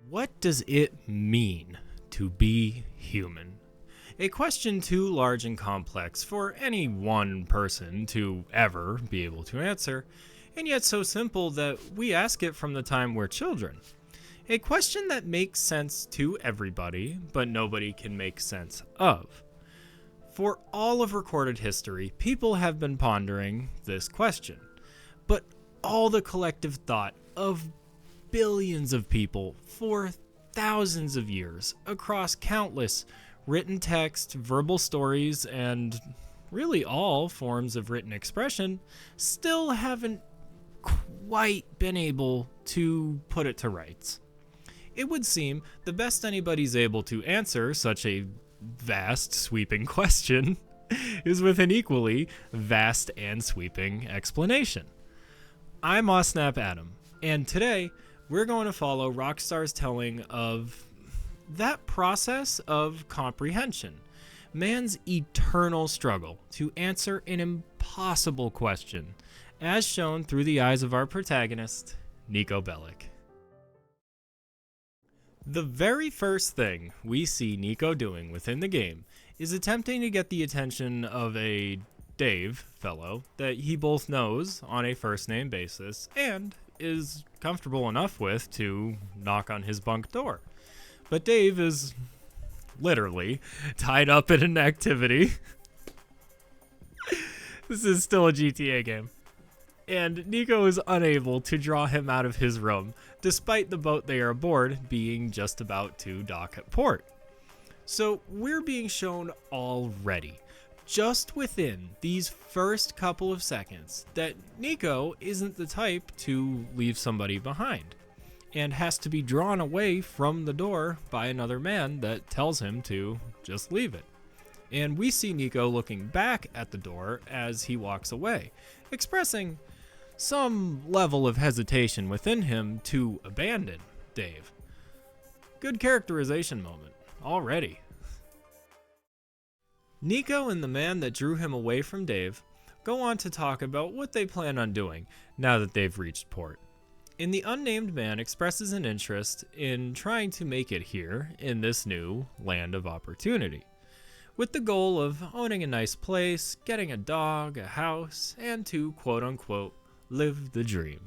What does it mean to be human? A question too large and complex for any one person to ever be able to answer, and yet so simple that we ask it from the time we're children. A question that makes sense to everybody, but nobody can make sense of. For all of recorded history, people have been pondering this question, but all the collective thought of billions of people for thousands of years across countless written text, verbal stories, and really all forms of written expression still haven't quite been able to put it to rights. It would seem the best anybody's able to answer such a vast, sweeping question is with an equally vast and sweeping explanation. I'm Osnap Adam, and today we're going to follow Rockstar's telling of that process of comprehension, man's eternal struggle to answer an impossible question, as shown through the eyes of our protagonist, Niko Bellic. The very first thing we see Niko doing within the game is attempting to get the attention of a Dave fellow that he both knows on a first-name basis and is comfortable enough with to knock on his bunk door. But Dave is literally tied up in an activity. This is still a GTA game. And Niko is unable to draw him out of his room, despite the boat they are aboard being just about to dock at port. So we're being shown already, just within these first couple of seconds, that Niko isn't the type to leave somebody behind, and has to be drawn away from the door by another man that tells him to just leave it. And we see Niko looking back at the door as he walks away, expressing some level of hesitation within him to abandon Dave. Good characterization moment already. Niko and the man that drew him away from Dave go on to talk about what they plan on doing now that they've reached port. And the unnamed man expresses an interest in trying to make it here in this new land of opportunity, with the goal of owning a nice place, getting a dog, a house, and to quote-unquote live the dream.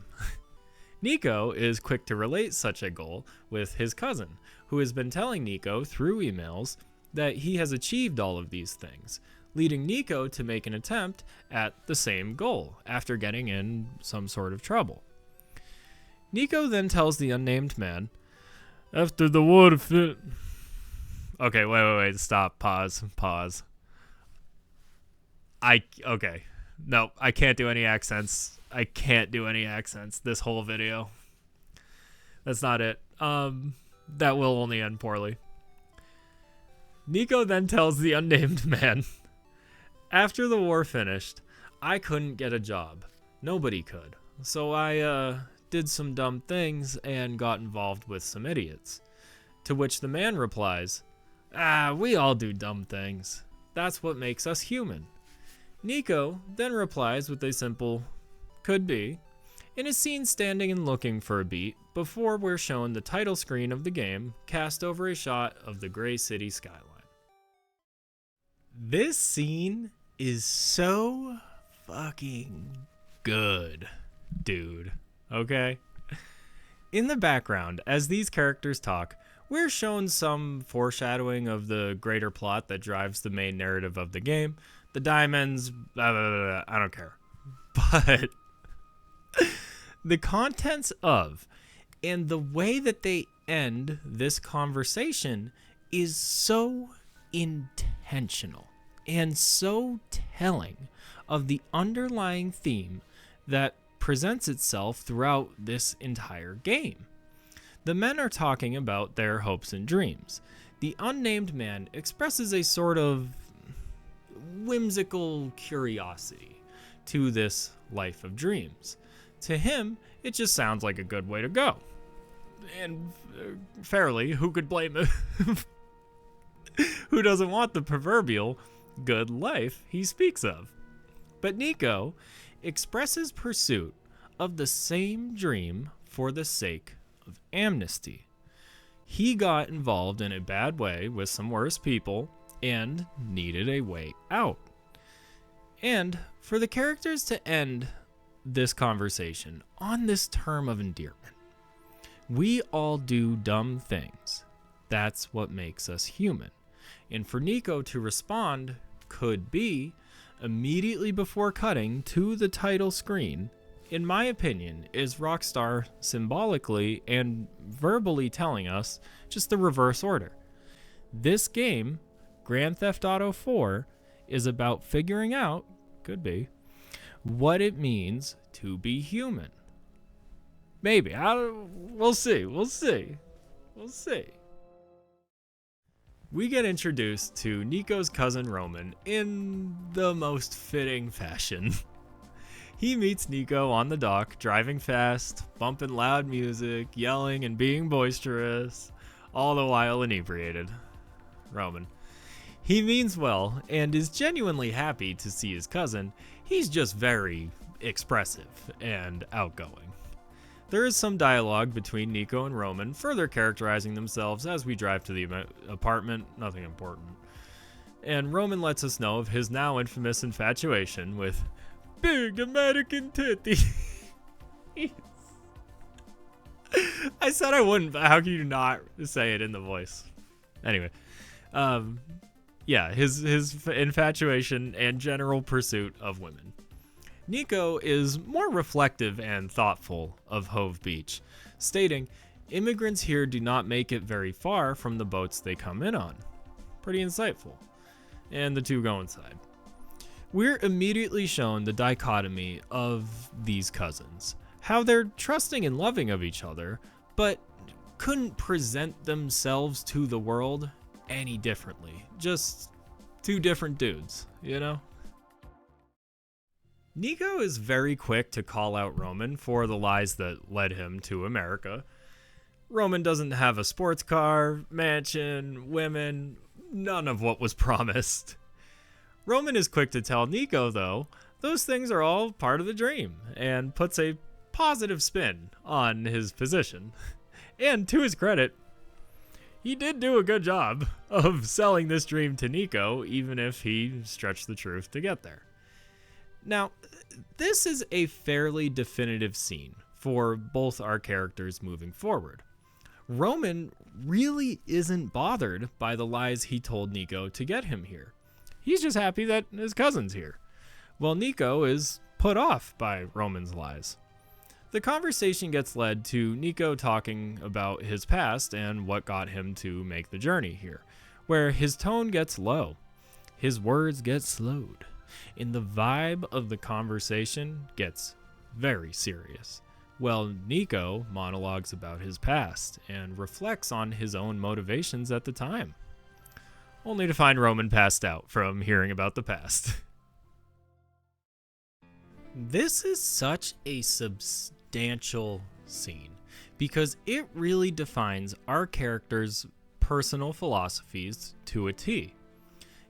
Niko is quick to relate such a goal with his cousin, who has been telling Niko through emails that he has achieved all of these things, leading Niko to make an attempt at the same goal after getting in some sort of trouble. Niko then tells the unnamed man, after the war fit... Okay, wait, stop, pause. Okay. No, I can't do any accents. This whole video. That's not it. That will only end poorly. Niko then tells the unnamed man, after the war finished, I couldn't get a job. Nobody could. So I did some dumb things and got involved with some idiots. To which the man replies, we all do dumb things. That's what makes us human. Niko then replies with a simple, could be, and is seen standing and looking for a beat before we're shown the title screen of the game cast over a shot of the gray city skyline. This scene is so fucking good, dude. Okay? In the background, as these characters talk, we're shown some foreshadowing of the greater plot that drives the main narrative of the game. The diamonds, I don't care. But the contents of and the way that they end this conversation is so intentional and so telling of the underlying theme that presents itself throughout this entire game. The men are talking about their hopes and dreams. The unnamed man expresses a sort of whimsical curiosity to this life of dreams. To him, it just sounds like a good way to go. And fairly, who could blame him? Who doesn't want the proverbial good life he speaks of? But Niko expresses pursuit of the same dream for the sake of amnesty. He got involved in a bad way with some worse people and needed a way out. And for the characters to end this conversation on this term of endearment, we all do dumb things. That's what makes us human. And for Nico to respond could be immediately before cutting to the title screen, in my opinion, is Rockstar symbolically and verbally telling us just the reverse order. This game, Grand Theft Auto 4, is about figuring out, could be, what it means to be human. Maybe. We'll see. We get introduced to Nico's cousin Roman in the most fitting fashion. He meets Nico on the dock, driving fast, bumping loud music, yelling and being boisterous, all the while inebriated. Roman. He means well and is genuinely happy to see his cousin. He's just very expressive and outgoing. There is some dialogue between Nico and Roman, further characterizing themselves as we drive to the apartment, nothing important. And Roman lets us know of his now infamous infatuation with big American titty. I said I wouldn't, but how can you not say it in the voice? Anyway, yeah, his infatuation and general pursuit of women. Nico is more reflective and thoughtful of Hove Beach, stating, immigrants here do not make it very far from the boats they come in on. Pretty insightful. And the two go inside. We're immediately shown the dichotomy of these cousins, how they're trusting and loving of each other, but couldn't present themselves to the world any differently. Just two different dudes, you know? Nico is very quick to call out Roman for the lies that led him to America. Roman doesn't have a sports car, mansion, women, none of what was promised. Roman is quick to tell Nico, though, those things are all part of the dream, and puts a positive spin on his position. And to his credit, he did do a good job of selling this dream to Nico, even if he stretched the truth to get there. Now, this is a fairly definitive scene for both our characters moving forward. Roman really isn't bothered by the lies he told Nico to get him here. He's just happy that his cousin's here. Well, Nico is put off by Roman's lies. The conversation gets led to Nico talking about his past and what got him to make the journey here, where his tone gets low, his words get slowed, and the vibe of the conversation gets very serious. Well, Nico monologues about his past and reflects on his own motivations at the time, only to find Roman passed out from hearing about the past. This is such a substantial scene because it really defines our characters' personal philosophies to a T.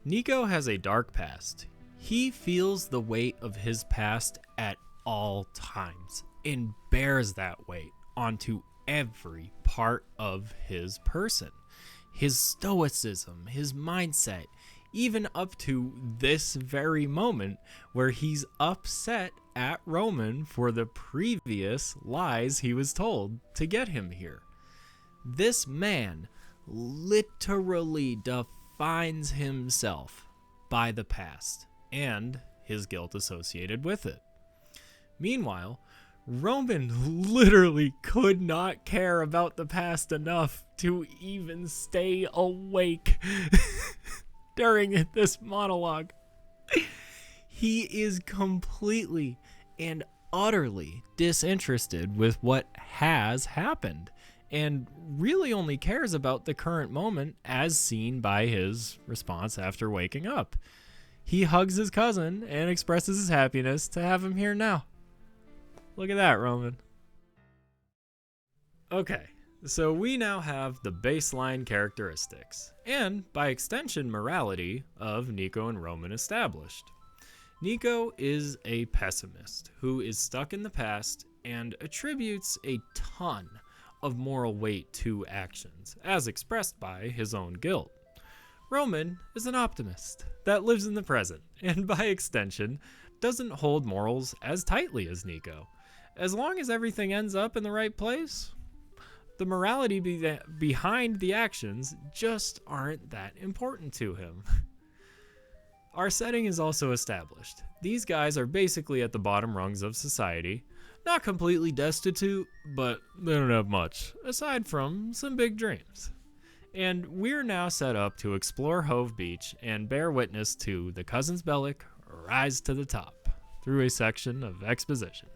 Nico has a dark past. He feels the weight of his past at all times and bears that weight onto every part of his person. His stoicism, his mindset, even up to this very moment where he's upset at Roman for the previous lies he was told to get him here. This man literally defines himself by the past and his guilt associated with it. Meanwhile, Roman literally could not care about the past enough to even stay awake during this monologue. He is completely and utterly disinterested with what has happened and really only cares about the current moment as seen by his response after waking up. He hugs his cousin and expresses his happiness to have him here now. Look at that, Roman. Okay, so we now have the baseline characteristics, and by extension morality, of Nico and Roman established. Nico is a pessimist who is stuck in the past and attributes a ton of moral weight to actions, as expressed by his own guilt. Roman is an optimist that lives in the present, and by extension, doesn't hold morals as tightly as Nico. As long as everything ends up in the right place, the morality behind the actions just aren't that important to him. Our setting is also established. These guys are basically at the bottom rungs of society, not completely destitute, but they don't have much, aside from some big dreams. And we're now set up to explore Hove Beach and bear witness to the Cousins Bellic rise to the top through a section of exposition.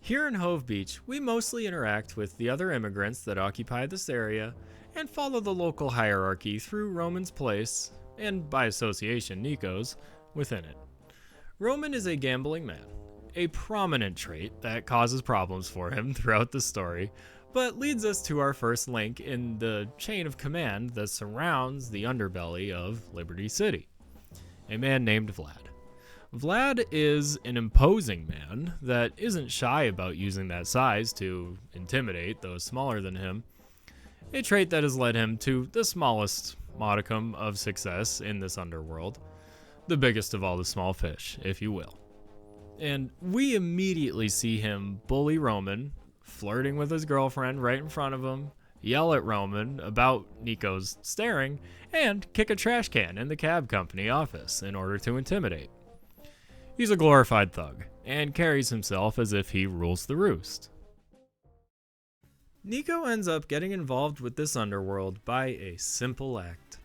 Here in Hove Beach, we mostly interact with the other immigrants that occupy this area and follow the local hierarchy through Roman's place, and by association Nico's, within it. Roman is a gambling man, a prominent trait that causes problems for him throughout the story, but leads us to our first link in the chain of command that surrounds the underbelly of Liberty City, a man named Vlad. Vlad is an imposing man that isn't shy about using that size to intimidate those smaller than him, a trait that has led him to the smallest modicum of success in this underworld, the biggest of all the small fish, if you will. And we immediately see him bully Roman, flirting with his girlfriend right in front of him, yell at Roman about Nico's staring, and kick a trash can in the cab company office in order to intimidate. He's a glorified thug, and carries himself as if he rules the roost. Nico ends up getting involved with this underworld by a simple act.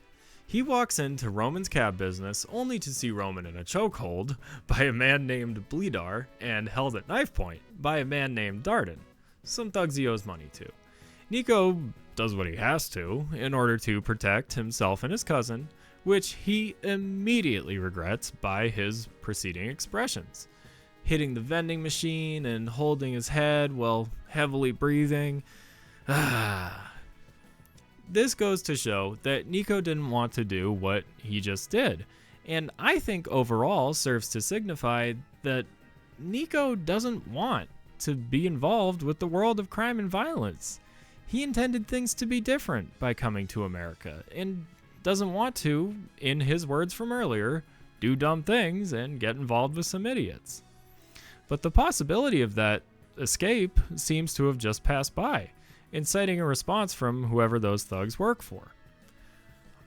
He walks into Roman's cab business only to see Roman in a chokehold by a man named Bleedar and held at knife point by a man named Darden, some thugs he owes money to. Nico does what he has to in order to protect himself and his cousin, which he immediately regrets by his preceding expressions. Hitting the vending machine and holding his head while heavily breathing. This goes to show that Nico didn't want to do what he just did, and I think overall serves to signify that Nico doesn't want to be involved with the world of crime and violence. He intended things to be different by coming to America, and doesn't want to, in his words from earlier, do dumb things and get involved with some idiots. But the possibility of that escape seems to have just passed by, inciting a response from whoever those thugs work for.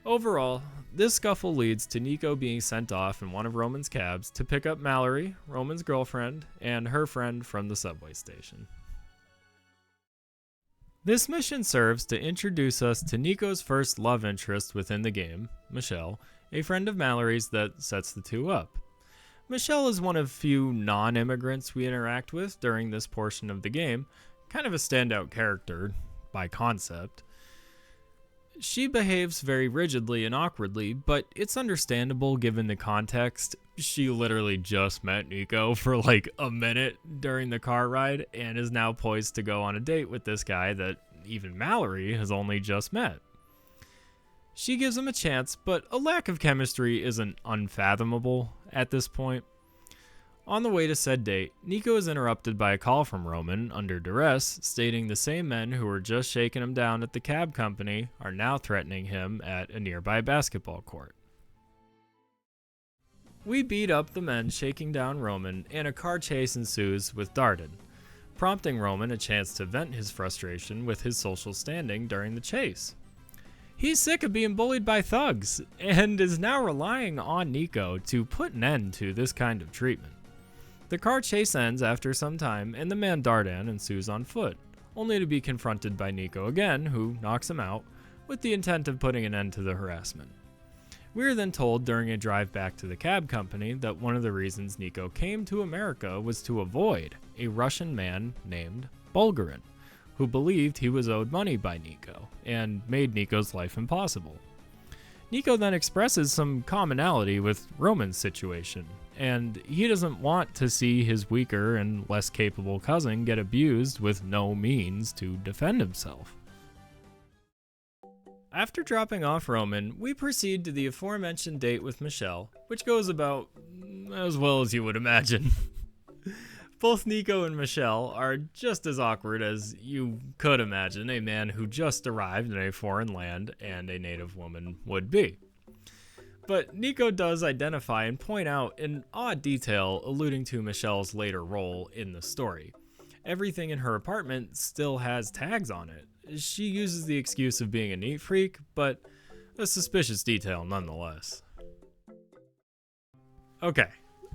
Overall, this scuffle leads to Nico being sent off in one of Roman's cabs to pick up Mallory, Roman's girlfriend, and her friend from the subway station. This mission serves to introduce us to Nico's first love interest within the game, Michelle, a friend of Mallory's that sets the two up. Michelle is one of few non-immigrants we interact with during this portion of the game, kind of a standout character by concept. She behaves very rigidly and awkwardly, but it's understandable given the context. She literally just met Nico for like a minute during the car ride and is now poised to go on a date with this guy that even Mallory has only just met. She gives him a chance, but a lack of chemistry isn't unfathomable at this point. On the way to said date, Nico is interrupted by a call from Roman under duress, stating the same men who were just shaking him down at the cab company are now threatening him at a nearby basketball court. We beat up the men shaking down Roman, and a car chase ensues with Darden, prompting Roman a chance to vent his frustration with his social standing during the chase. He's sick of being bullied by thugs, and is now relying on Nico to put an end to this kind of treatment. The car chase ends after some time, and the man Dardan ensues on foot, only to be confronted by Nico again, who knocks him out, with the intent of putting an end to the harassment. We are then told during a drive back to the cab company that one of the reasons Nico came to America was to avoid a Russian man named Bulgarin, who believed he was owed money by Nico, and made Nico's life impossible. Nico then expresses some commonality with Roman's situation, and he doesn't want to see his weaker and less capable cousin get abused with no means to defend himself. After dropping off Roman, we proceed to the aforementioned date with Michelle, which goes about as well as you would imagine. Both Nico and Michelle are just as awkward as you could imagine a man who just arrived in a foreign land and a native woman would be. But Nico does identify and point out an odd detail alluding to Michelle's later role in the story. Everything in her apartment still has tags on it. She uses the excuse of being a neat freak, but a suspicious detail nonetheless. Okay,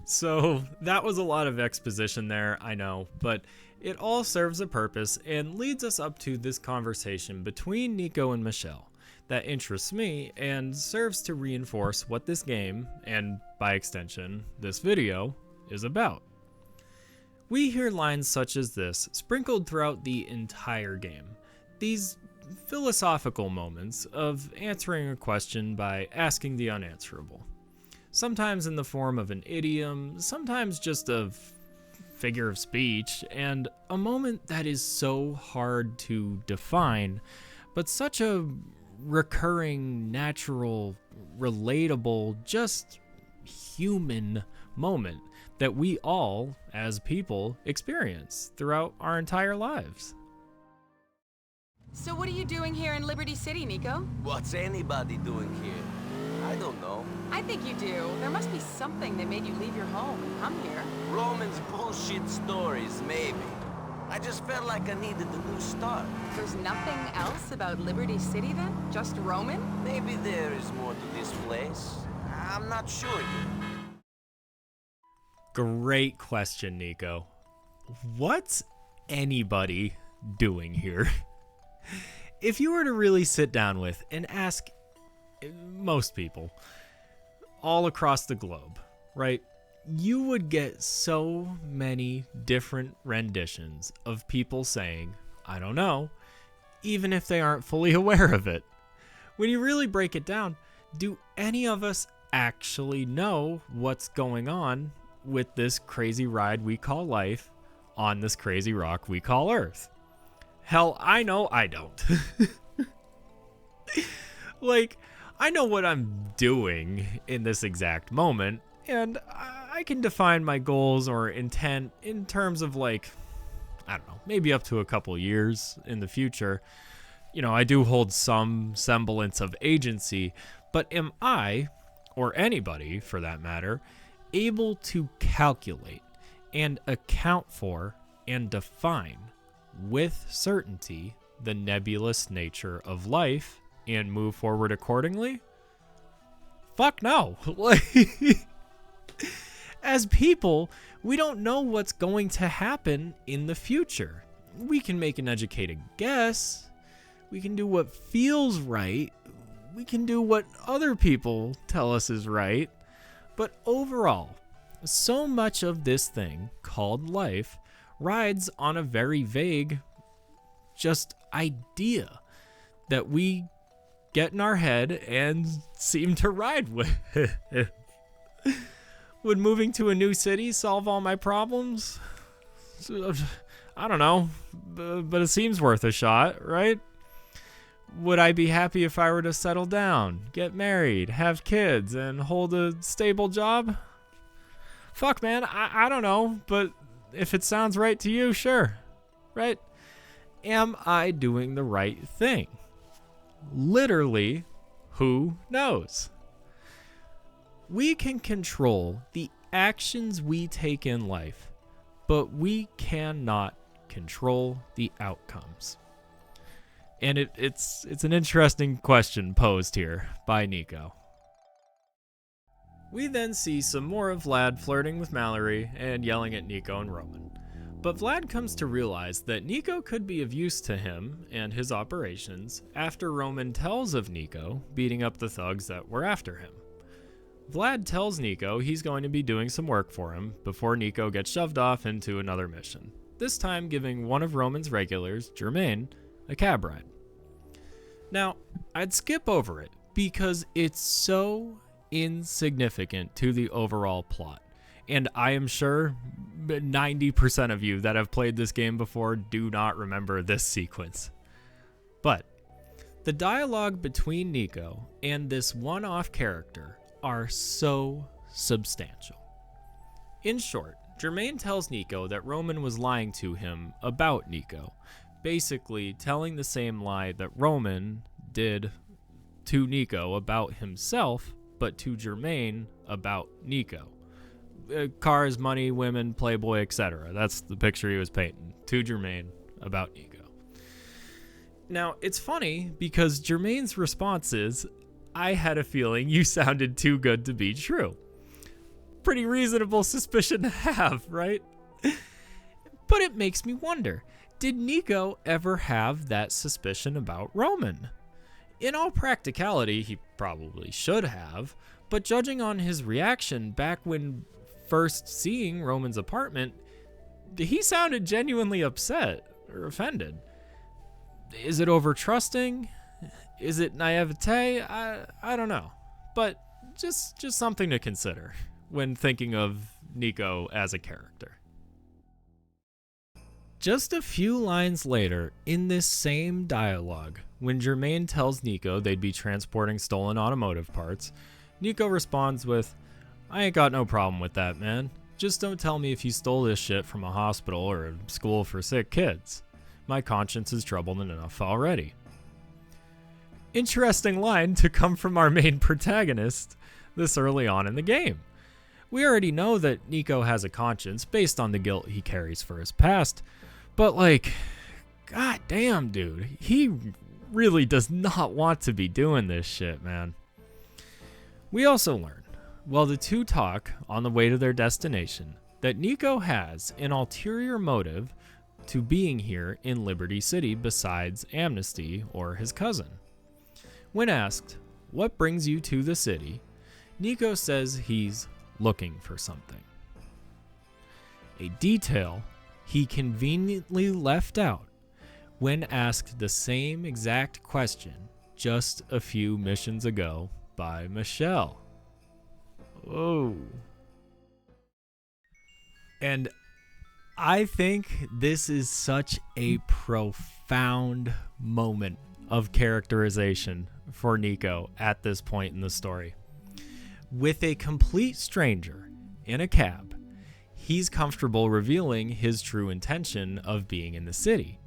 so that was a lot of exposition there, I know, but it all serves a purpose and leads us up to this conversation between Nico and Michelle that interests me and serves to reinforce what this game, and by extension, this video, is about. We hear lines such as this sprinkled throughout the entire game. These philosophical moments of answering a question by asking the unanswerable. Sometimes in the form of an idiom, sometimes just a figure of speech, and a moment that is so hard to define, but such a recurring, natural, relatable, just human moment that we all, as people, experience throughout our entire lives. So what are you doing here in Liberty City, Nico? What's anybody doing here? I don't know. I think you do. There must be something that made you leave your home and come here. Roman's bullshit stories, maybe. I just felt like I needed a new start. There's nothing else about Liberty City then? Just Roman? Maybe there is more to this place. I'm not sure yet. Great question, Nico. What's anybody doing here? If you were to really sit down with and ask most people all across the globe, right? You would get so many different renditions of people saying, I don't know, even if they aren't fully aware of it. When you really break it down, do any of us actually know what's going on with this crazy ride we call life on this crazy rock we call Earth? Hell, I know I don't. Like, I know what I'm doing in this exact moment, and I can define my goals or intent in terms of, like, I don't know, maybe up to a couple years in the future. You know, I do hold some semblance of agency, but am I, or anybody for that matter, able to calculate and account for and define with certainty the nebulous nature of life and move forward accordingly? Fuck no. As people, we don't know what's going to happen in the future. We can make an educated guess. We can do what feels right. We can do what other people tell us is right. But overall, so much of this thing called life rides on a very vague just idea that we get in our head and seem to ride with. Would moving to a new city solve all my problems? I don't know, but it seems worth a shot, right? Would I be happy if I were to settle down, get married, have kids, and hold a stable job? Fuck, man, I don't know, but if it sounds right to you, sure, right? Am I doing the right thing? Literally, who knows? We can control the actions we take in life, but we cannot control the outcomes. And it's an interesting question posed here by Nico. We then see some more of Vlad flirting with Mallory and yelling at Nico and Roman. But Vlad comes to realize that Nico could be of use to him and his operations after Roman tells of Nico beating up the thugs that were after him. Vlad tells Nico he's going to be doing some work for him before Nico gets shoved off into another mission, this time giving one of Roman's regulars, Germain, a cab ride. Now, I'd skip over it because it's so insignificant to the overall plot, and I am sure 90% of you that have played this game before do not remember this sequence. But the dialogue between Nico and this one-off character are so substantial. In short, Germain tells Nico that Roman was lying to him about Nico, basically telling the same lie that Roman did to Nico about himself, but to Germain about Nico. Cars, money, women, playboy, etc. That's the picture he was painting to Germain about Nico. Now, it's funny because Germain's response is, I had a feeling you sounded too good to be true. Pretty reasonable suspicion to have, right? But it makes me wonder, did Nico ever have that suspicion about Roman? In all practicality, he probably should have, but judging on his reaction back when first seeing Roman's apartment, he sounded genuinely upset or offended. Is it over trusting? Is it naivete? I don't know. But just something to consider when thinking of Nico as a character. Just a few lines later, in this same dialogue, when Germain tells Nico they'd be transporting stolen automotive parts, Nico responds with, I ain't got no problem with that, man. Just don't tell me if you stole this shit from a hospital or a school for sick kids. My conscience is troubled enough already. Interesting line to come from our main protagonist this early on in the game. We already know that Nico has a conscience based on the guilt he carries for his past, but god damn, dude, he really does not want to be doing this shit, man. We also learn, while the two talk on the way to their destination, that Nico has an ulterior motive to being here in Liberty City besides amnesty or his cousin. When asked, what brings you to the city, Nico says he's looking for something. A detail he conveniently left out when asked the same exact question just a few missions ago by Michelle. Oh. And I think this is such a profound moment of characterization for Nico at this point in the story. With a complete stranger in a cab, he's comfortable revealing his true intention of being in the city.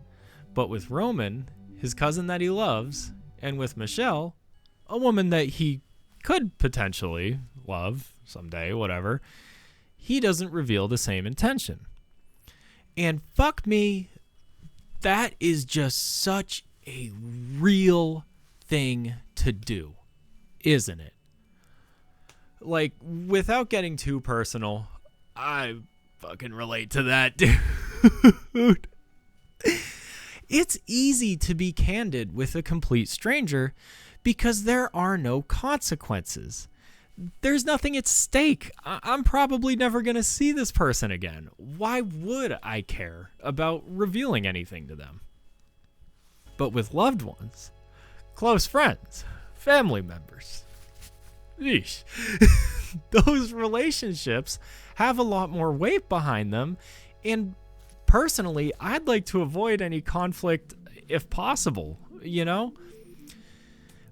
But with Roman, his cousin that he loves, and with Michelle, a woman that he could potentially love someday, whatever, he doesn't reveal the same intention. And fuck me, that is just such a real thing to do, isn't it? Without getting too personal, I fucking relate to that, dude. It's easy to be candid with a complete stranger because there are no consequences. There's nothing at stake. I'm probably never going to see this person again. Why would I care about revealing anything to them? But with loved ones, close friends, family members, yeesh, those relationships have a lot more weight behind them. And personally, I'd like to avoid any conflict if possible, you know?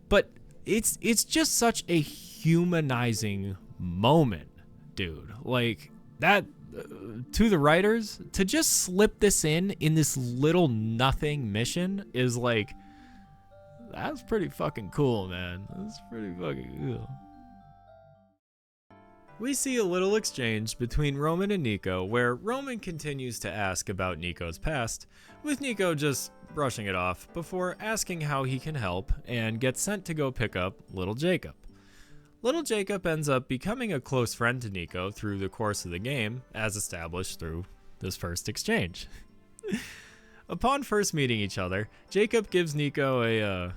But it's just such a humanizing moment, dude. That to the writers to just slip this in this little nothing mission is that's pretty fucking cool, man. That's pretty fucking cool. We see a little exchange between Roman and Nico where Roman continues to ask about Nico's past, with Nico just brushing it off before asking how he can help and gets sent to go pick up little Jacob. Little Jacob ends up becoming a close friend to Nico through the course of the game, as established through this first exchange. Upon first meeting each other, Jacob gives Nico a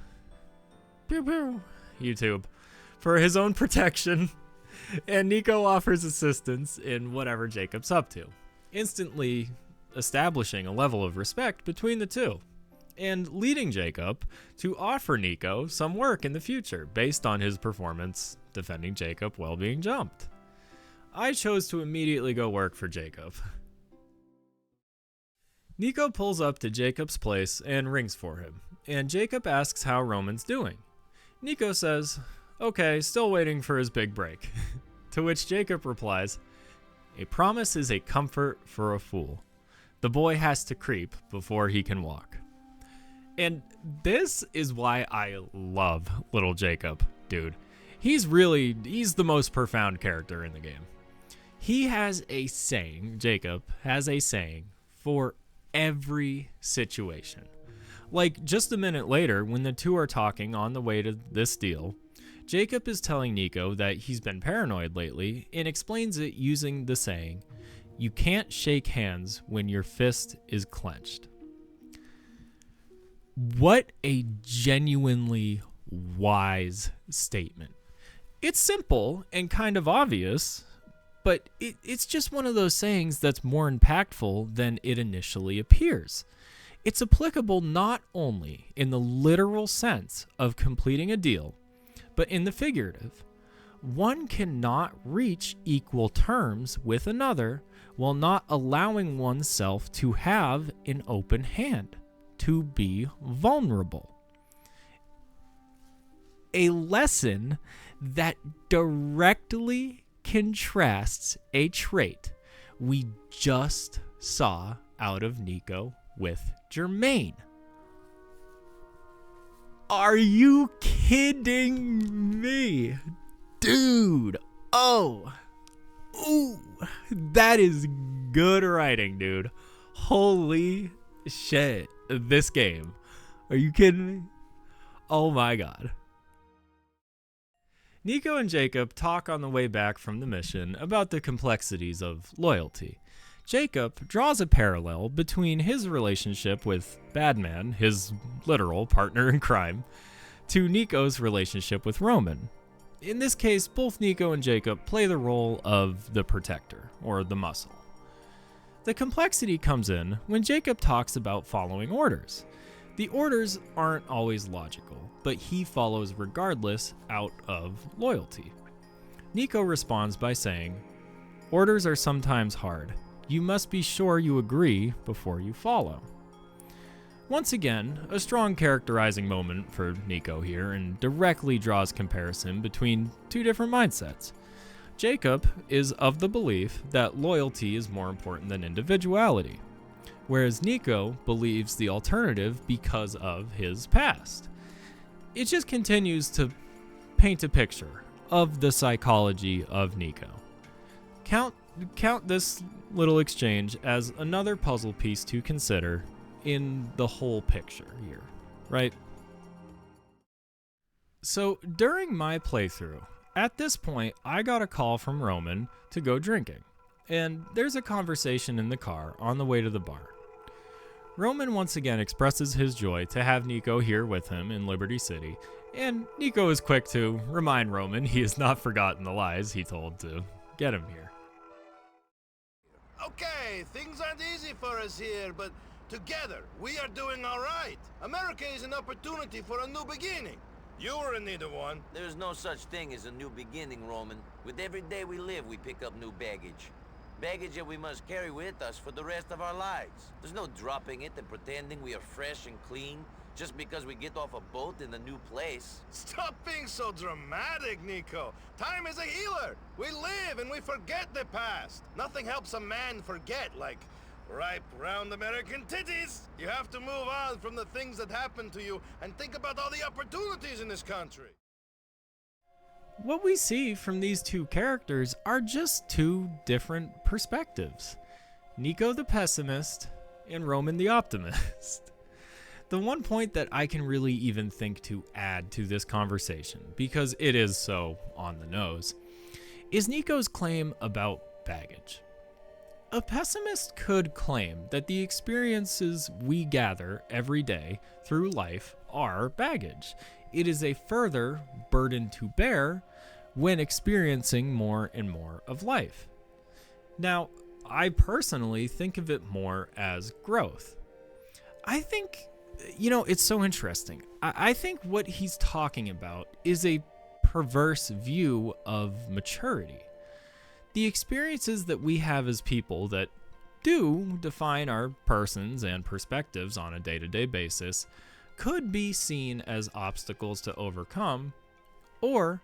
pew pew YouTube for his own protection, and Nico offers assistance in whatever Jacob's up to, instantly establishing a level of respect between the two, and leading Jacob to offer Nico some work in the future based on his performance defending Jacob while being jumped. I chose to immediately go work for Jacob. Nico pulls up to Jacob's place and rings for him, and Jacob asks how Roman's doing. Nico says, okay, still waiting for his big break. To which Jacob replies, A promise is a comfort for a fool. The boy has to creep before he can walk. And this is why I love little Jacob, dude. He's the most profound character in the game. He has a saying, Jacob has a saying for every situation. Like just a minute later, when the two are talking on the way to this deal, Jacob is telling Nico that he's been paranoid lately and explains it using the saying, "You can't shake hands when your fist is clenched." What a genuinely wise statement. It's simple and kind of obvious, but it's just one of those sayings that's more impactful than it initially appears. It's applicable not only in the literal sense of completing a deal, but in the figurative. One cannot reach equal terms with another while not allowing oneself to have an open hand, to be vulnerable. A lesson that directly contrasts a trait we just saw out of Nico with Germain. Are you kidding me? Dude. Oh. Ooh. That is good writing, dude. Holy shit. This game. Are you kidding me? Oh my god. Nico and Jacob talk on the way back from the mission about the complexities of loyalty. Jacob draws a parallel between his relationship with Badman, his literal partner in crime, to Nico's relationship with Roman. In this case, both Nico and Jacob play the role of the protector, or the muscle. The complexity comes in when Jacob talks about following orders. The orders aren't always logical, but he follows regardless out of loyalty. Nico responds by saying, "Orders are sometimes hard. You must be sure you agree before you follow." Once again, a strong characterizing moment for Nico here, and directly draws comparison between two different mindsets. Jacob is of the belief that loyalty is more important than individuality, whereas Nico believes the alternative because of his past. It just continues to paint a picture of the psychology of Nico. Count this little exchange as another puzzle piece to consider in the whole picture here, right? So during my playthrough, at this point, I got a call from Roman to go drinking, and there's a conversation in the car on the way to the bar. Roman once again expresses his joy to have Nico here with him in Liberty City, and Nico is quick to remind Roman he has not forgotten the lies he told to get him here. Okay, things aren't easy for us here, but together we are doing all right. America is an opportunity for a new beginning. You were in need of one. There's no such thing as a new beginning, Roman. With every day we live, we pick up new baggage. Baggage that we must carry with us for the rest of our lives. There's no dropping it and pretending we are fresh and clean just because we get off a boat in a new place. Stop being so dramatic, Nico. Time is a healer. We live and we forget the past. Nothing helps a man forget like ripe, round American titties. You have to move on from the things that happened to you and think about all the opportunities in this country. What we see from these two characters are just two different perspectives. Nico the pessimist and Roman the optimist. The one point that I can really even think to add to this conversation, because it is so on the nose, is Nico's claim about baggage. A pessimist could claim that the experiences we gather every day through life are baggage. It is a further burden to bear when experiencing more and more of life. Now, I personally think of it more as growth. I think, it's so interesting. I think what he's talking about is a perverse view of maturity. The experiences that we have as people that do define our persons and perspectives on a day-to-day basis could be seen as obstacles to overcome, or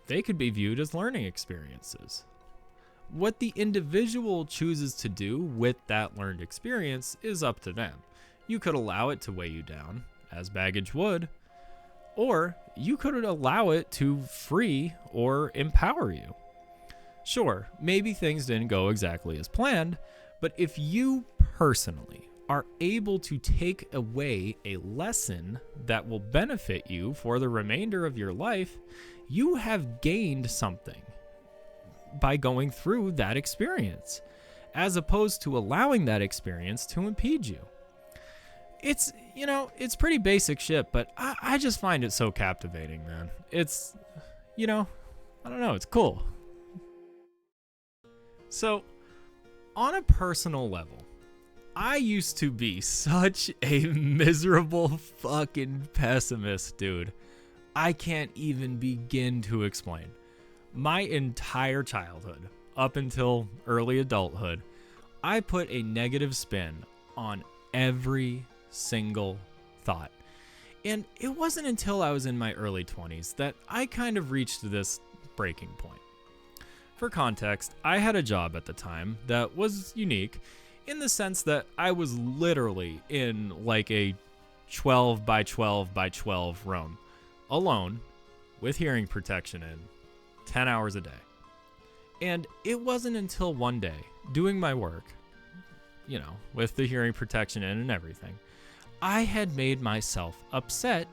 they could be viewed as learning experiences. What the individual chooses to do with that learned experience is up to them. You could allow it to weigh you down, as baggage would, or you could allow it to free or empower you. Sure, maybe things didn't go exactly as planned, but if you personally are able to take away a lesson that will benefit you for the remainder of your life, you have gained something by going through that experience, as opposed to allowing that experience to impede you. It's, it's pretty basic shit, but I just find it so captivating, man. It's, I don't know, it's cool. So, on a personal level, I used to be such a miserable fucking pessimist, dude. I can't even begin to explain. My entire childhood, up until early adulthood, I put a negative spin on every single thought. And it wasn't until I was in my early 20s that I kind of reached this breaking point. For context, I had a job at the time that was unique in the sense that I was literally in like a 12 by 12 by 12 room, alone, with hearing protection in, 10 hours a day. And it wasn't until one day, doing my work, with the hearing protection in and everything, I had made myself upset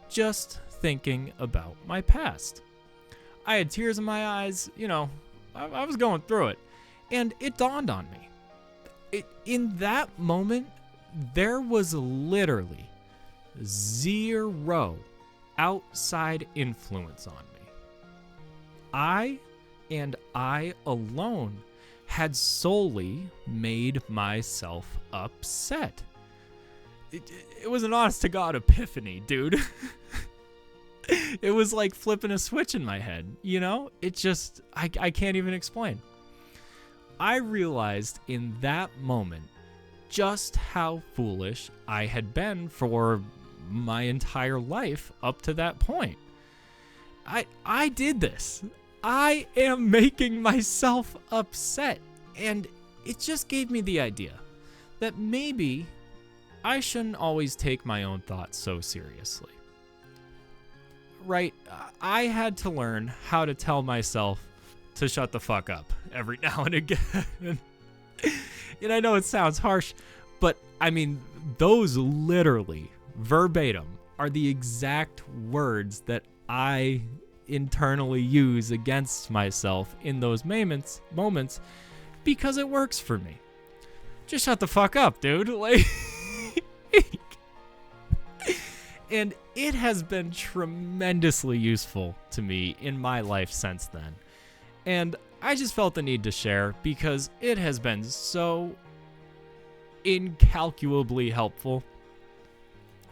just thinking about my past. I had tears in my eyes, I was going through it. And it dawned on me. In that moment, there was literally zero outside influence on me. I, and I alone, had solely made myself upset. It was an honest to God epiphany, dude. It was like flipping a switch in my head, It just, I can't even explain. I realized in that moment just how foolish I had been for my entire life up to that point. I did this. I am making myself upset. And it just gave me the idea that maybe I shouldn't always take my own thoughts so seriously. Right, I had to learn how to tell myself to shut the fuck up every now and again. And I know it sounds harsh, but I mean, those literally, verbatim, are the exact words that I internally use against myself in those moments because it works for me. Just shut the fuck up, dude. And it has been tremendously useful to me in my life since then. And I just felt the need to share because it has been so incalculably helpful.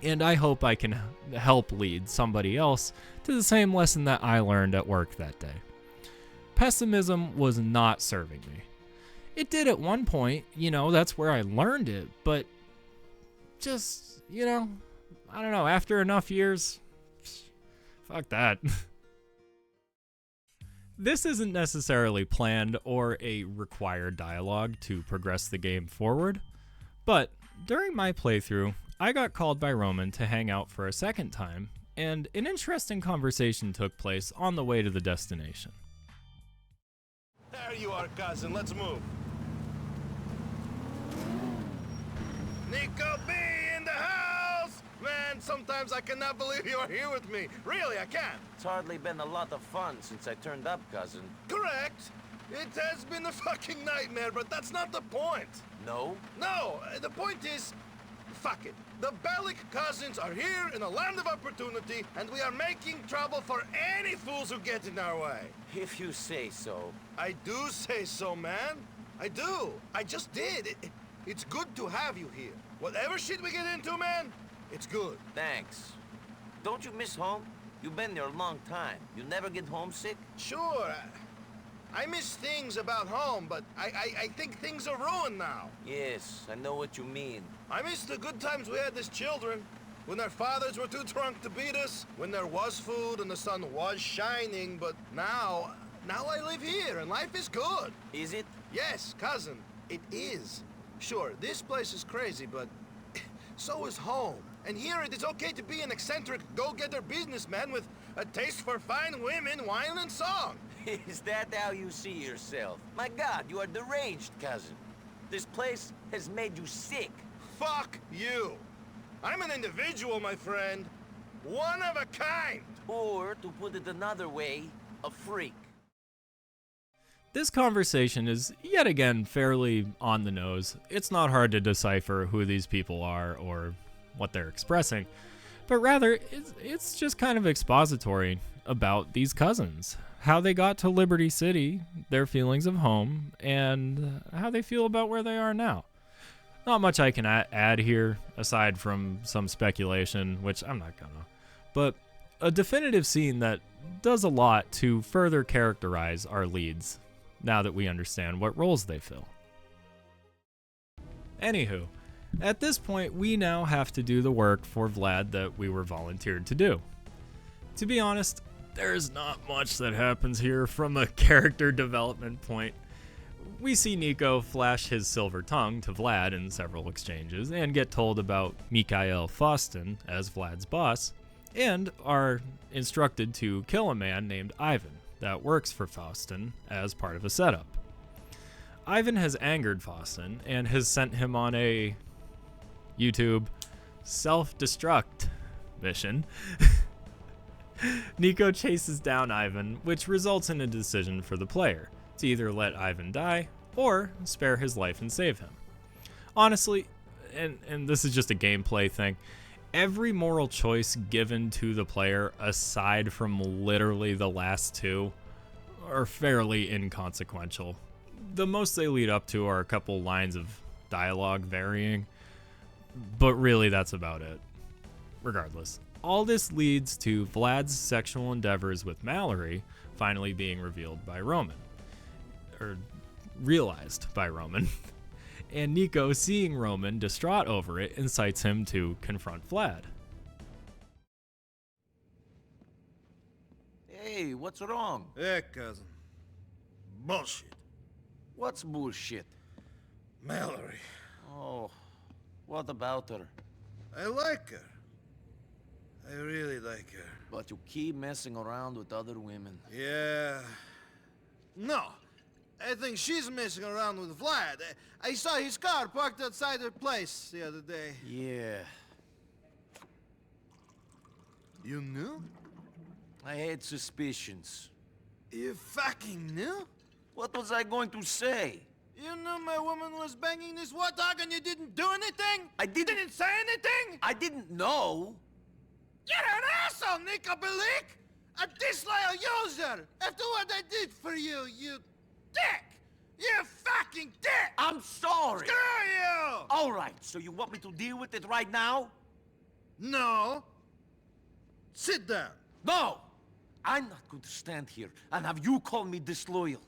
And I hope I can help lead somebody else to the same lesson that I learned at work that day. Pessimism was not serving me. It did at one point, that's where I learned it, but just, I don't know, after enough years, fuck that. This isn't necessarily planned or a required dialogue to progress the game forward, but during my playthrough, I got called by Roman to hang out for a second time, and an interesting conversation took place on the way to the destination. There you are, cousin. Let's move. Nico B in the house! Man, sometimes I cannot believe you are here with me. Really, I can't. It's hardly been a lot of fun since I turned up, cousin. Correct. It has been a fucking nightmare, but that's not the point. No? No, the point is, fuck it. The Bellic cousins are here in a land of opportunity, and we are making trouble for any fools who get in our way. If you say so. I do say so, man. I do. I just did. It's good to have you here. Whatever shit we get into, man, it's good. Thanks. Don't you miss home? You've been there a long time. You never get homesick? Sure. I miss things about home, but I think things are ruined now. Yes, I know what you mean. I miss the good times we had as children. When our fathers were too drunk to beat us, when there was food and the sun was shining, but now, Now I live here, and life is good. Is it? Yes, cousin, it is. Sure, this place is crazy, but so is home. And here it is okay to be an eccentric go-getter businessman with a taste for fine women, wine, and song. Is that how you see yourself? My God, you are deranged, cousin. This place has made you sick. Fuck you. I'm an individual, my friend. One of a kind. Or, to put it another way, a freak. This conversation is yet again fairly on the nose. It's not hard to decipher who these people are or what they're expressing, but rather it's just kind of expository about these cousins, how they got to Liberty City, their feelings of home, and how they feel about where they are now. Not much I can add here, aside from some speculation, which I'm not gonna, but a definitive scene that does a lot to further characterize our leads, now that we understand what roles they fill. Anywho, at this point, we now have to do the work for Vlad that we were volunteered to do. To be honest, there's not much that happens here from a character development point. We see Nico flash his silver tongue to Vlad in several exchanges and get told about Mikhail Faustin as Vlad's boss, and are instructed to kill a man named Ivan that works for Faustin as part of a setup. Ivan has angered Faustin and has sent him on a YouTube self-destruct mission. Nico chases down Ivan, which results in a decision for the player to either let Ivan die or spare his life and save him. Honestly, and this is just a gameplay thing, every moral choice given to the player, aside from literally the last two, are fairly inconsequential. The most they lead up to are a couple lines of dialogue varying, but really that's about it. Regardless, all this leads to Vlad's sexual endeavors with Mallory finally being revealed by Roman, or realized by Roman. And Nico, seeing Roman distraught over it, incites him to confront Vlad. Hey, what's wrong? Yeah, cousin. Bullshit. What's bullshit? Mallory. Oh, what about her? I like her. I really like her. But you keep messing around with other women. Yeah. No. I think she's messing around with Vlad. I saw his car parked outside her place the other day. Yeah, You knew? I had suspicions. You fucking knew? What was I going to say? You knew my woman was banging this warthog and you didn't do anything? I didn't say anything? I didn't know. You're an asshole, Nico Bellic! A disloyal user! After what I did for you, you dick! You fucking dick! I'm sorry. Screw you! All right, so you want me to deal with it right now? No. Sit down. No! I'm not going to stand here and have you call me disloyal.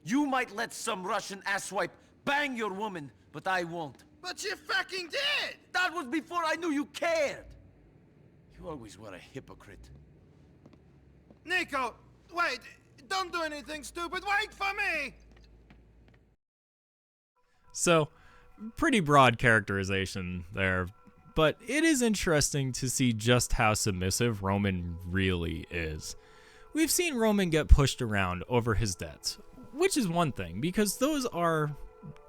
You might let some Russian asswipe bang your woman, but I won't. But you fucking did! That was before I knew you cared. You always were a hypocrite. Nico, wait. Don't do anything stupid. Wait for me! So, pretty broad characterization there, but it is interesting to see just how submissive Roman really is. We've seen Roman get pushed around over his debts, which is one thing, because those are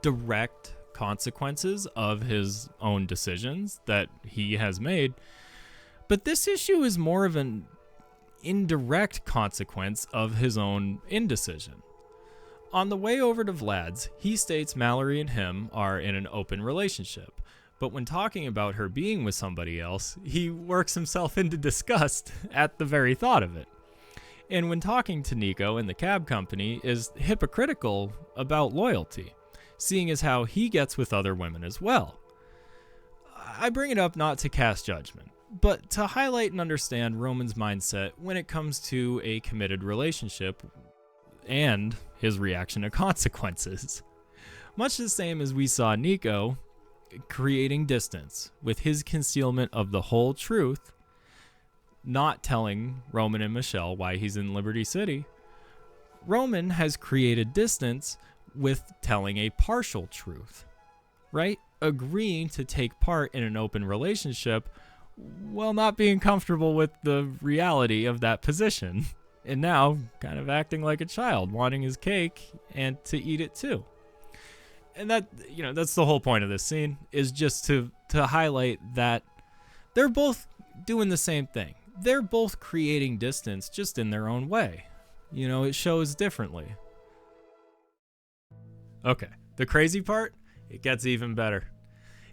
direct consequences of his own decisions that he has made. But this issue is more of an indirect consequence of his own indecision. On the way over to Vlad's, he states Mallory and him are in an open relationship, but when talking about her being with somebody else, he works himself into disgust at the very thought of it. And when talking to Nico in the cab company, is hypocritical about loyalty, seeing as how he gets with other women as well. I bring it up not to cast judgment, but to highlight and understand Roman's mindset when it comes to a committed relationship and his reaction to consequences. Much the same as we saw Nico creating distance with his concealment of the whole truth, not telling Roman and Michelle why he's in Liberty City, Roman has created distance with telling a partial truth, right? Agreeing to take part in an open relationship while not being comfortable with the reality of that position. And now kind of acting like a child, wanting his cake and to eat it too. And that, that's the whole point of this scene, is just to highlight that they're both doing the same thing. They're both creating distance just in their own way. It shows differently. Okay, the crazy part, it gets even better.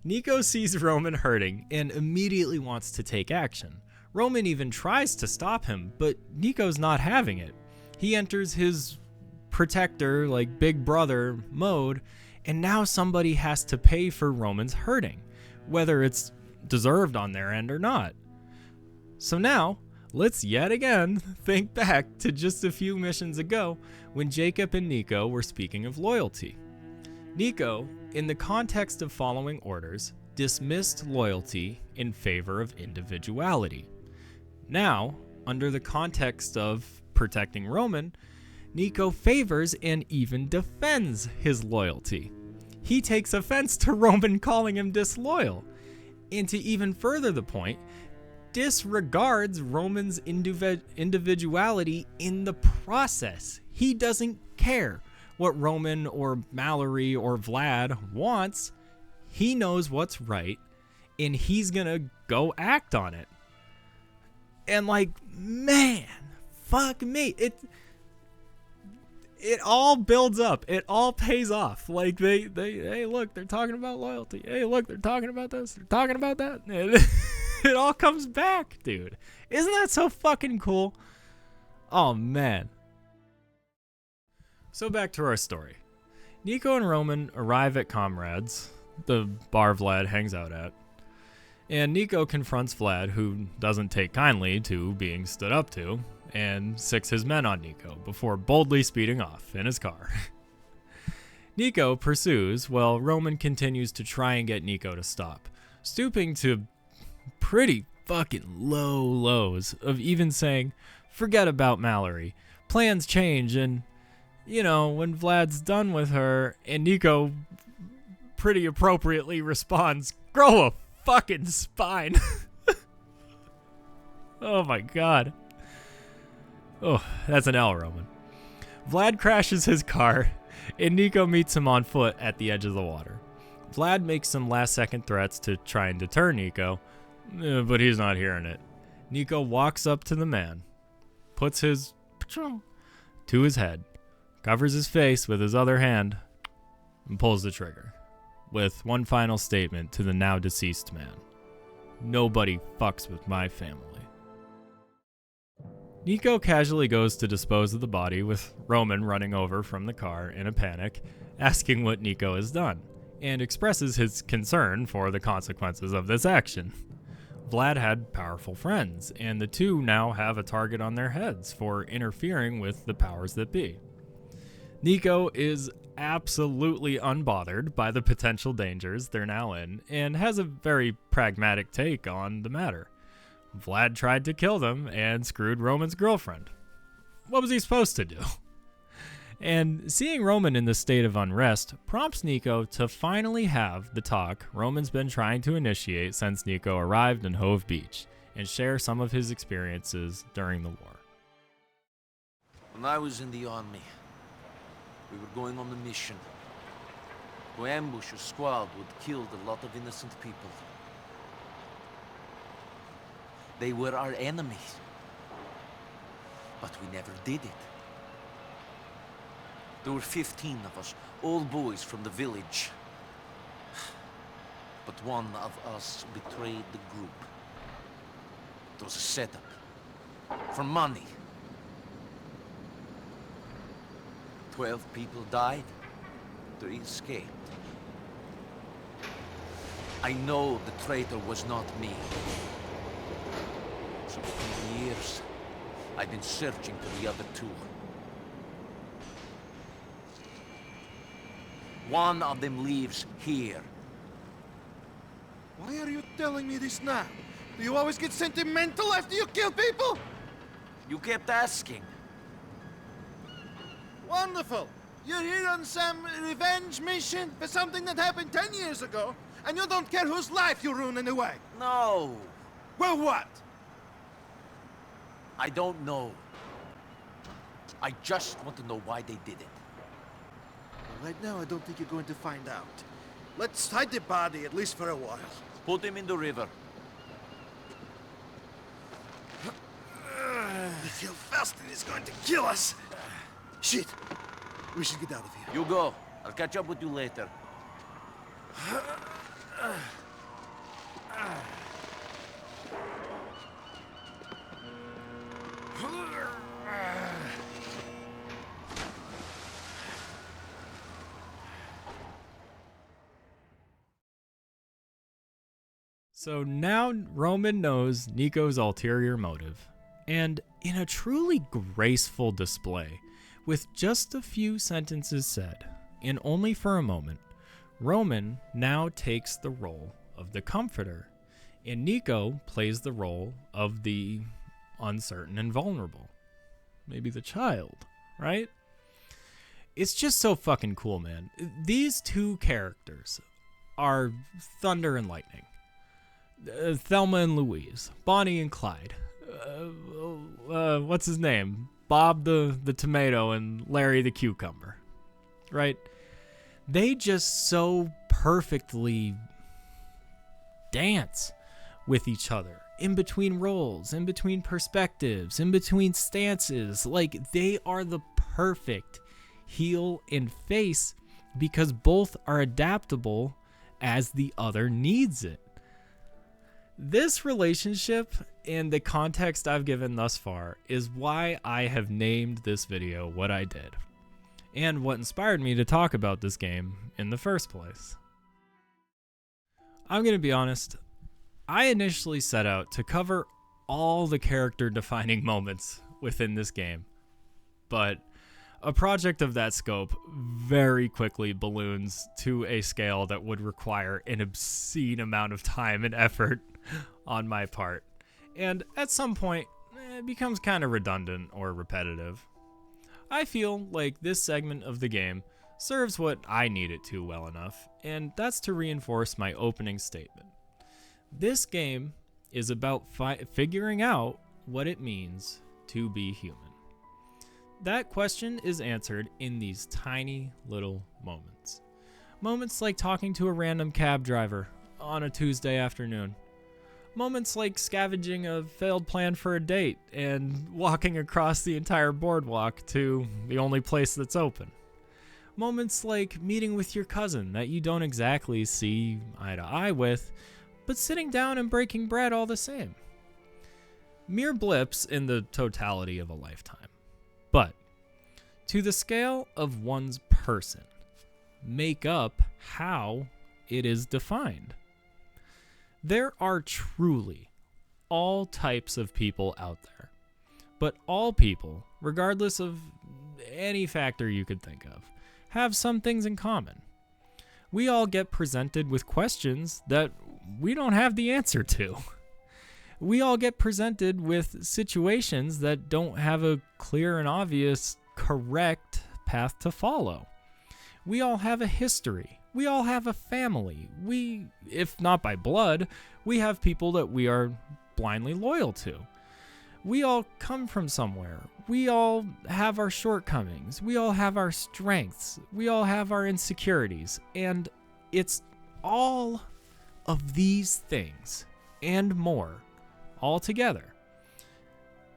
Nico sees Roman hurting and immediately wants to take action. Roman even tries to stop him, but Nico's not having it. He enters his protector, like big brother mode, and now somebody has to pay for Roman's hurting, whether it's deserved on their end or not. So now, let's yet again think back to just a few missions ago when Jacob and Nico were speaking of loyalty. Nico, in the context of following orders, dismissed loyalty in favor of individuality. Now, under the context of protecting Roman, Nico favors and even defends his loyalty. He takes offense to Roman calling him disloyal, and to even further the point, disregards Roman's individuality in the process. He doesn't care what Roman or Mallory or Vlad wants. He knows what's right, and he's gonna go act on it. And man, fuck me. It all builds up. It all pays off. Hey, look, they're talking about loyalty. Hey, look, they're talking about this. They're talking about that. And it all comes back, dude. Isn't that so fucking cool? Oh, man. So back to our story. Nico and Roman arrive at Comrades, the bar Vlad hangs out at. And Nico confronts Vlad, who doesn't take kindly to being stood up to, and sicks his men on Nico before boldly speeding off in his car. Nico pursues while Roman continues to try and get Nico to stop, stooping to pretty fucking low lows of even saying, forget about Mallory. Plans change and, when Vlad's done with her, and Nico pretty appropriately responds, grow a fucking spine. Oh my god. Oh, that's an L, Roman. Vlad crashes his car, and Nico meets him on foot at the edge of the water. Vlad makes some last-second threats to try and deter Nico, but he's not hearing it. Nico walks up to the man, puts his to his head, covers his face with his other hand, and pulls the trigger, with one final statement to the now-deceased man. Nobody fucks with my family. Nico casually goes to dispose of the body, with Roman running over from the car in a panic, asking what Nico has done, and expresses his concern for the consequences of this action. Vlad had powerful friends, and the two now have a target on their heads for interfering with the powers that be. Nico is absolutely unbothered by the potential dangers they're now in, and has a very pragmatic take on the matter. Vlad tried to kill them and screwed Roman's girlfriend. What was he supposed to do? And seeing Roman in this state of unrest prompts Nico to finally have the talk Roman's been trying to initiate since Nico arrived in Hove Beach, and share some of his experiences during the war. When I was in the army, we were going on a mission to ambush a squad who'd killed a lot of innocent people. They were our enemies, but we never did it. There were 15 of us, all boys from the village. But one of us betrayed the group. It was a setup. For money. 12 people died. 3 escaped. I know the traitor was not me. So for years, I've been searching for the other 2. One of them lives here. Why are you telling me this now? Do you always get sentimental after you kill people? You kept asking. Wonderful. You're here on some revenge mission for something that happened 10 years ago, and you don't care whose life you ruin anyway. No, Well, what? I don't know. I just want to know why they did it. Right now, I don't think you're going to find out. Let's hide the body, at least for a while. Put him in the river. I feel Faustin is going to kill us. Shit. We should get out of here. You go. I'll catch up with you later. So now Roman knows Nico's ulterior motive, and in a truly graceful display, with just a few sentences said, and only for a moment, Roman now takes the role of the comforter, and Nico plays the role of the uncertain and vulnerable. Maybe the child, right? It's just so fucking cool, man. These two characters are thunder and lightning. Thelma and Louise, Bonnie and Clyde, what's his name? Bob the tomato and Larry the cucumber, right? They just so perfectly dance with each other, in between roles, in between perspectives, in between stances. Like, they are the perfect heel and face because both are adaptable as the other needs it. This relationship and the context I've given thus far is why I have named this video what I did, and what inspired me to talk about this game in the first place. I'm going to be honest, I initially set out to cover all the character-defining moments within this game, but a project of that scope very quickly balloons to a scale that would require an obscene amount of time and effort on my part, and at some point it becomes kind of redundant or repetitive. I feel like this segment of the game serves what I need it to well enough, and that's to reinforce my opening statement. This game is about figuring out what it means to be human. That question is answered in these tiny little moments. Moments like talking to a random cab driver on a Tuesday afternoon. Moments like scavenging a failed plan for a date and walking across the entire boardwalk to the only place that's open. Moments like meeting with your cousin that you don't exactly see eye to eye with, but sitting down and breaking bread all the same. Mere blips in the totality of a lifetime. But to the scale of one's person, make up how it is defined. There are truly all types of people out there, but all people, regardless of any factor you could think of, have some things in common. We all get presented with questions that we don't have the answer to. We all get presented with situations that don't have a clear and obvious correct path to follow. We all have a history. We all have a family. We, if not by blood, we have people that we are blindly loyal to. We all come from somewhere. We all have our shortcomings. We all have our strengths. We all have our insecurities. And it's all of these things and more all together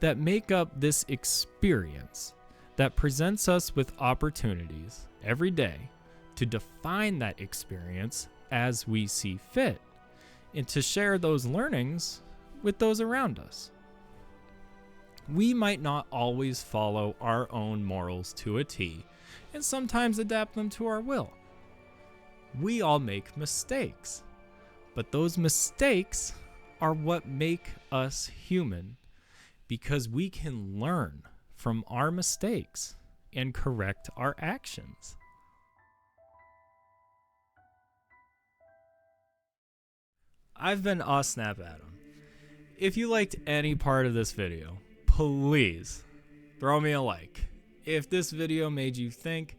that make up this experience that presents us with opportunities every day to define that experience as we see fit and to share those learnings with those around us. We might not always follow our own morals to a T and sometimes adapt them to our will. We all make mistakes, but those mistakes are what make us human because we can learn from our mistakes and correct our actions. I've been AweSnapAdam. If you liked any part of this video, please throw me a like. If this video made you think,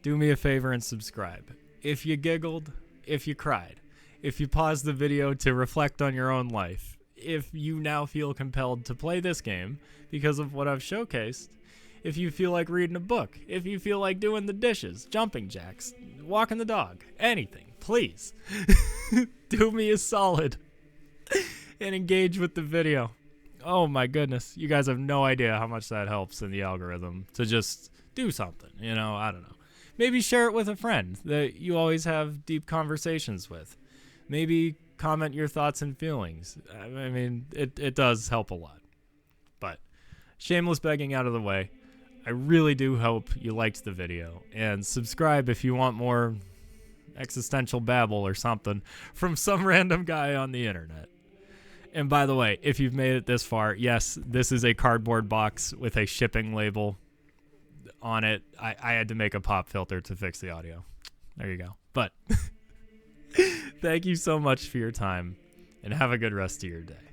do me a favor and subscribe. If you giggled, if you cried, if you paused the video to reflect on your own life, if you now feel compelled to play this game because of what I've showcased, if you feel like reading a book, if you feel like doing the dishes, jumping jacks, walking the dog, anything, please do me a solid and engage with the video. Oh my goodness, you guys have no idea how much that helps in the algorithm to just do something, I don't know. Maybe share it with a friend that you always have deep conversations with. Maybe comment your thoughts and feelings. I mean, it does help a lot. But shameless begging out of the way, I really do hope you liked the video, and subscribe if you want more existential babble or something from some random guy on the internet. And by the way, if you've made it this far, yes, this is a cardboard box with a shipping label on it. I had to make a pop filter to fix the audio. There you go. But thank you so much for your time, and have a good rest of your day.